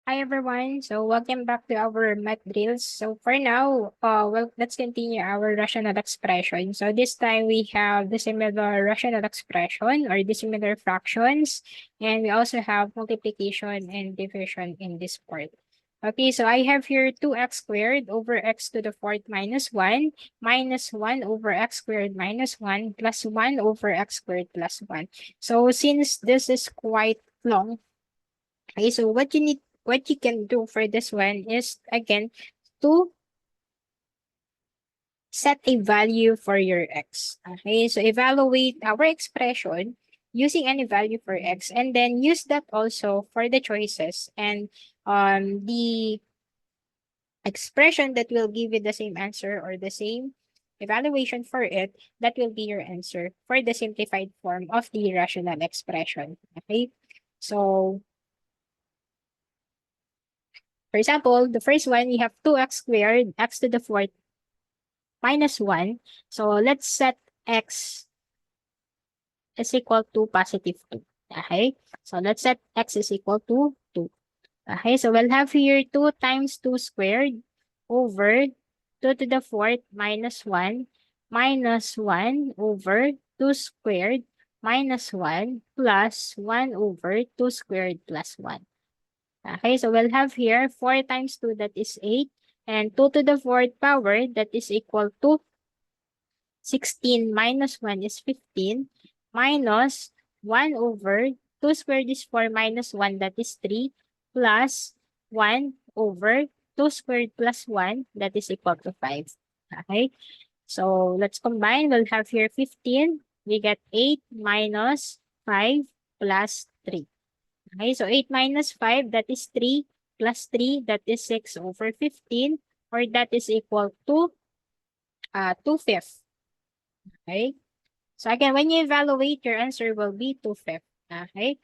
Hi everyone. So welcome back to our math drills. So for now, let's continue our rational expression. So this time we have the similar rational expression or the similar fractions, and we also have multiplication and division in this part. Okay, so I have here 2x squared over x to the fourth minus 1 minus 1 over x squared minus 1 plus 1 over x squared plus 1. So since this is quite long, okay, so what you can do for this one is again to set a value for your x. Okay, so evaluate our expression using any value for x and then use that also for the choices and the expression that will give you the same answer or the same evaluation for it, that will be your answer for the simplified form of the rational expression. Okay, so for example, the first one, we have 2x squared, x to the fourth minus 1. So let's set x is equal to positive 2. Okay? So let's set x is equal to 2. Okay? So we'll have here 2 times 2 squared over 2 to the fourth minus 1 minus 1 over 2 squared minus 1 plus 1 over 2 squared plus 1. Okay, so we'll have here 4 times 2, that is 8, and 2 to the fourth power, that is equal to 16 minus 1 is 15, minus 1 over 2 squared is 4 minus 1, that is 3, plus 1 over 2 squared plus 1, that is equal to 5. Okay, so let's combine. We'll have here 15. We get 8 minus 5 plus 3. Okay, so 8 minus 5, that is 3, plus 3, that is 6 over 15, or that is equal to 2/5. Okay, so again, when you evaluate, your answer will be 2/5. Okay,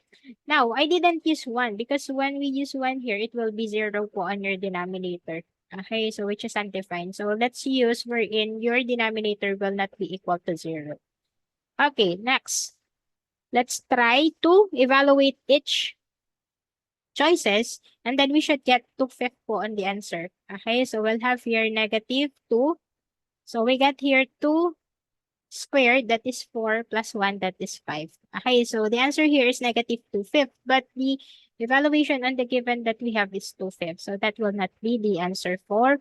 now I didn't use 1 because when we use 1 here, it will be 0 po on your denominator. Okay, so which is undefined. So let's use wherein your denominator will not be equal to 0. Okay, next. Let's try to evaluate each choices, and then we should get 2/5 po on the answer. Okay, so we'll have here negative 2. So we got here 2 squared, that is 4, plus 1, that is 5. Okay, so the answer here is negative 2/5, but the evaluation on the given that we have is 2/5. So that will not be the answer for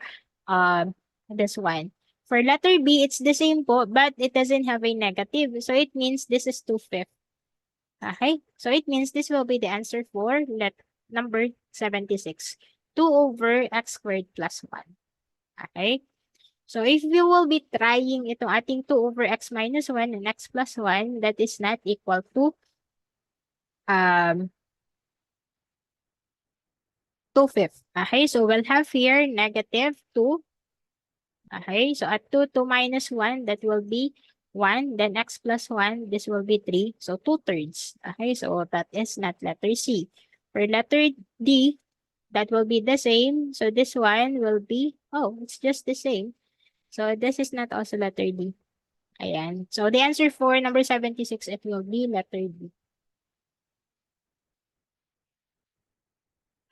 this one. For letter B, it's the same po, but it doesn't have a negative. So it means this is 2/5. Okay, so it means this will be the answer for number 76. 2 over x squared plus 1. Okay, so if we will be trying itong ating 2 over x minus 1 and x plus 1, that is not equal to um 2/5. Okay, so we'll have here negative 2. Okay, so at 2 minus 1, that will be 1. Then x plus 1, this will be 3. So 2/3. Okay, so that is not letter C. For letter D, that will be the same. So this one will be, oh, it's just the same. So this is not also letter D. Ayan. So the answer for number 76, it will be letter D.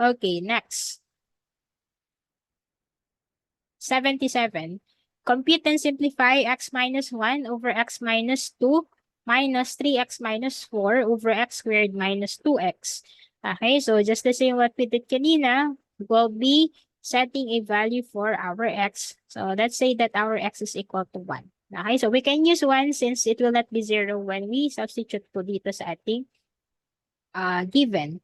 Okay, next. 77. Compute and simplify x minus 1 over x minus 2 minus 3x minus 4 over x squared minus 2x. Okay, so just the same what we did kanina, we'll be setting a value for our x. So let's say that our x is equal to 1. Okay, so we can use 1 since it will not be 0 when we substitute po dito sa ating given.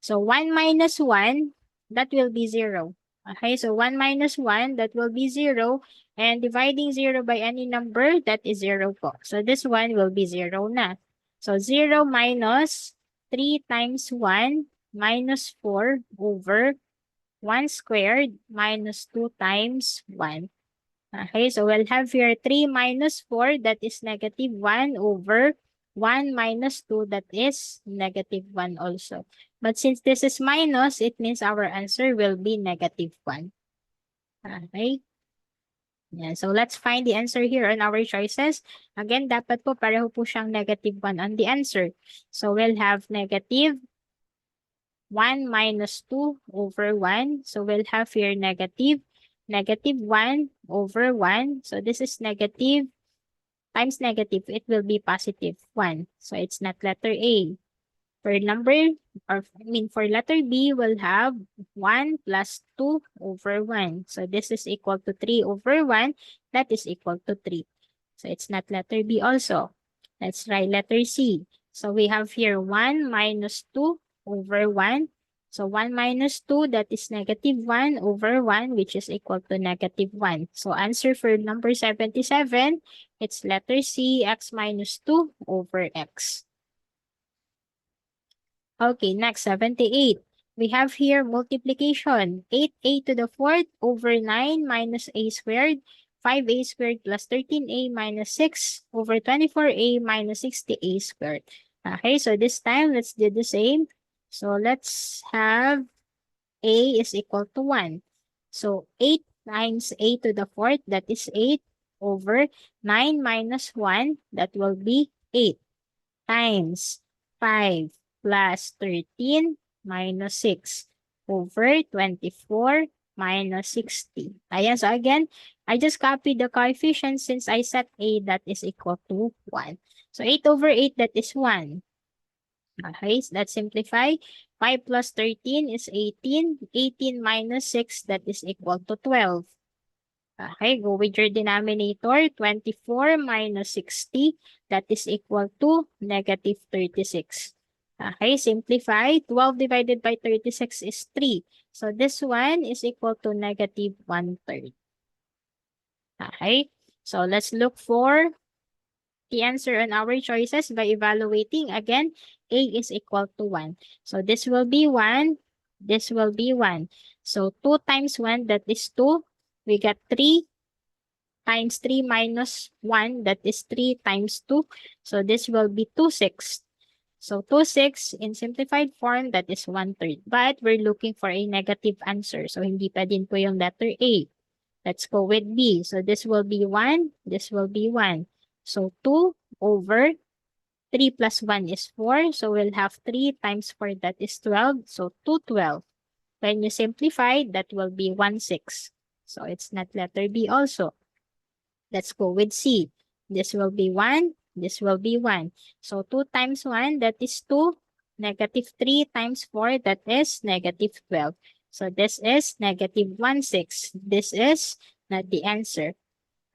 So 1 minus 1, that will be 0. Okay, so 1 minus 1, that will be 0. And dividing 0 by any number, that is 0 po. So this one will be 0 na. So 0 minus 3 times 1 minus 4 over 1 squared minus 2 times 1. Okay, so we'll have here 3 minus 4, that is negative 1 over 1 minus 2, that is negative 1 also. But since this is minus, it means our answer will be negative 1. Okay. Yeah, so let's find the answer here on our choices. Again, dapat po pareho po siyang negative 1 on the answer. So we'll have negative 1 minus 2 over 1. So we'll have here negative 1 over 1. So this is negative times negative. It will be positive 1. So it's not letter A. For for letter B, we'll have 1 plus 2 over 1. So this is equal to 3 over 1. That is equal to 3. So it's not letter B also. Let's try letter C. So we have here 1 minus 2 over 1. So 1 minus 2, that is negative 1 over 1, which is equal to negative 1. So answer for number 77, it's letter C, x minus 2 over x. Okay, next, 78. We have here multiplication. 8a to the fourth over 9 minus a squared. 5a squared plus 13a minus 6 over 24a minus 60a squared. Okay, so this time, let's do the same. So let's have a is equal to 1. So 8 times a to the fourth, that is 8 over 9 minus 1, that will be 8 times 5 plus 13 minus 6 over 24 minus 60. Ayan, so again, I just copied the coefficients since I set a that is equal to 1. So 8 over 8, that is 1. Okay, so let's simplify. 5 plus 13 is 18. 18 minus 6, that is equal to 12. Okay, go with your denominator. 24 minus 60, that is equal to negative 36. Okay, simplify. 12 divided by 36 is 3. So this one is equal to negative 1/3. Okay, so let's look for the answer on our choices by evaluating. Again, a is equal to 1. So this will be 1. This will be 1. So 2 times 1, that is 2. We got 3 times 3 minus 1, that is 3 times 2. So this will be 2/6. So 2/6 in simplified form, that is 1/3. But we're looking for a negative answer. So hindi pa din po yung letter A. Let's go with B. So this will be 1. This will be 1. So 2 over 3 plus 1 is 4. So we'll have 3 times 4, that is 12. So 2/12. When you simplify, that will be 1/6. So it's not letter B also. Let's go with C. This will be 1. This will be 1. So 2 times 1, that is 2. Negative 3 times 4, that is negative 12. So this is negative 1/6. This is not the answer.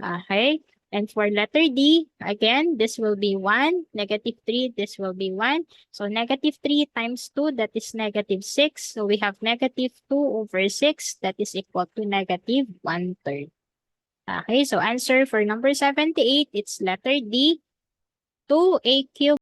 Okay. And for letter D, again, this will be 1. Negative 3, this will be 1. So negative 3 times 2, that is negative 6. So we have negative 2 over 6. That is equal to negative 1/3. Okay, so answer for number 78, it's letter D, 2a cubed